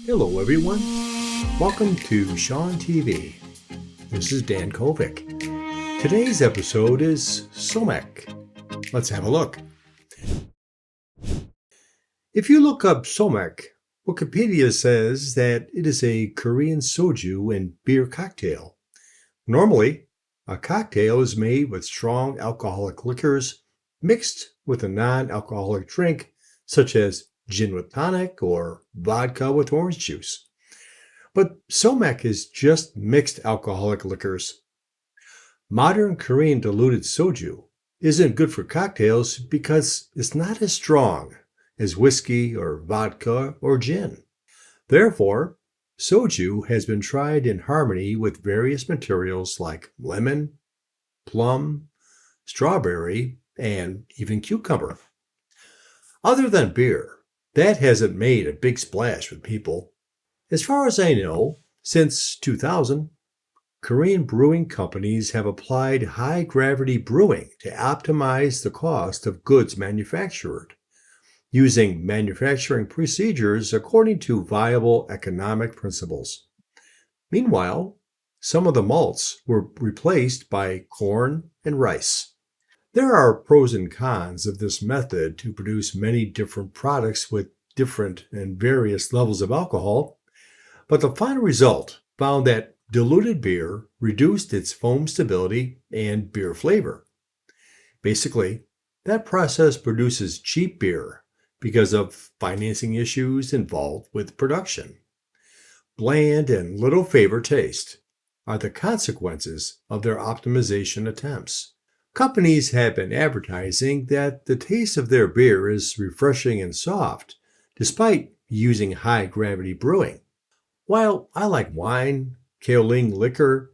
Hello everyone, welcome to Sean TV. This is Dan Kovic. Today's episode is Somek. Let's have a look. If you look up Somek, Wikipedia says that it is a Korean soju and beer cocktail. Normally, a cocktail is made with strong alcoholic liquors mixed with a non-alcoholic drink such as gin with tonic or vodka with orange juice. But Somek is just mixed alcoholic liquors. Modern Korean diluted soju isn't good for cocktails because it's not as strong as whiskey or vodka or gin. Therefore, soju has been tried in harmony with various materials like lemon, plum, strawberry, and even cucumber. Other than beer, that hasn't made a big splash with people. As far as I know, since 2000, Korean brewing companies have applied high-gravity brewing to optimize the cost of goods manufactured, using manufacturing procedures according to viable economic principles. Meanwhile, some of the malts were replaced by corn and rice. There are pros and cons of this method to produce many different products with different and various levels of alcohol, but the final result found that diluted beer reduced its foam stability and beer flavor. Basically, that process produces cheap beer because of financing issues involved with production. Bland and little flavor taste are the consequences of their optimization attempts. Companies have been advertising that the taste of their beer is refreshing and soft, despite using high-gravity brewing. While I like wine, kaolin liquor,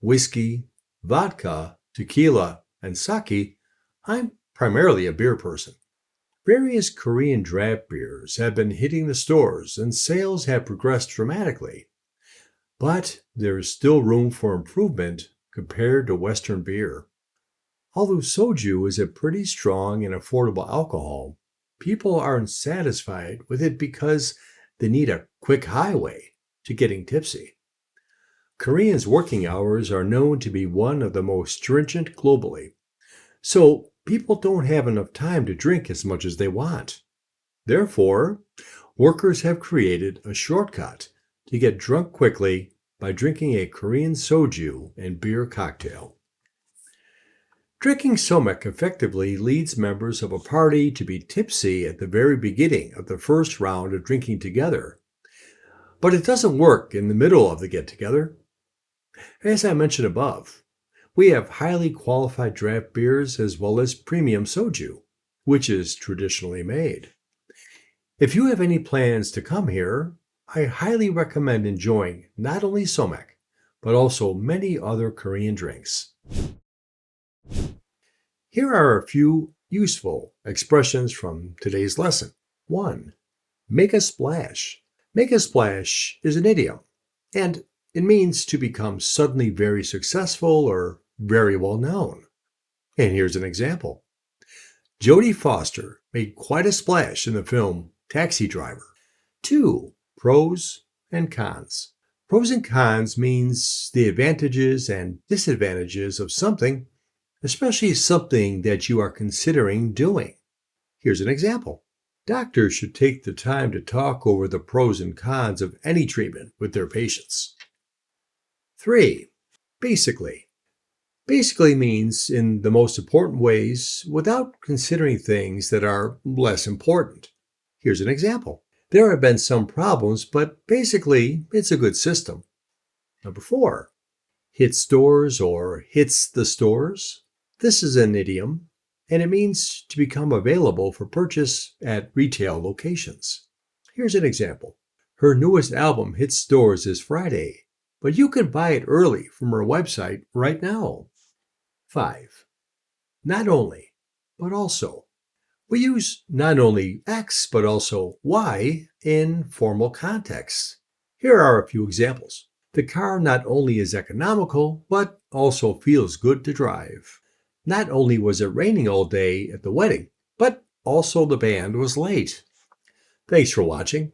whiskey, vodka, tequila, and sake, I'm primarily a beer person. Various Korean draft beers have been hitting the stores and sales have progressed dramatically. But there is still room for improvement compared to Western beer. Although soju is a pretty strong and affordable alcohol, people aren't satisfied with it because they need a quick highway to getting tipsy. Koreans' working hours are known to be one of the most stringent globally, so people don't have enough time to drink as much as they want. Therefore, workers have created a shortcut to get drunk quickly by drinking a Korean soju and beer cocktail. Drinking Somek effectively leads members of a party to be tipsy at the very beginning of the first round of drinking together. But it doesn't work in the middle of the get-together. As I mentioned above, we have highly qualified draft beers as well as premium soju, which is traditionally made. If you have any plans to come here, I highly recommend enjoying not only Somek, but also many other Korean drinks. Here are a few useful expressions from today's lesson. 1. Make a splash. Make a splash is an idiom, and it means to become suddenly very successful or very well known. And here's an example. Jodie Foster made quite a splash in the film Taxi Driver. 2. Pros and cons. Pros and cons means the advantages and disadvantages of something, especially something that you are considering doing. Here's an example. Doctors should take the time to talk over the pros and cons of any treatment with their patients. 3. Basically. Basically means in the most important ways without considering things that are less important. Here's an example. There have been some problems, but basically it's a good system. 4. Hit stores or hits the stores. This is an idiom, and it means to become available for purchase at retail locations. Here's an example. Her newest album hits stores this Friday, but you can buy it early from her website right now. 5. Not only, but also. We use not only X, but also Y in formal contexts. Here are a few examples. The car not only is economical, but also feels good to drive. Not only was it raining all day at the wedding, but also the band was late. Thanks for watching.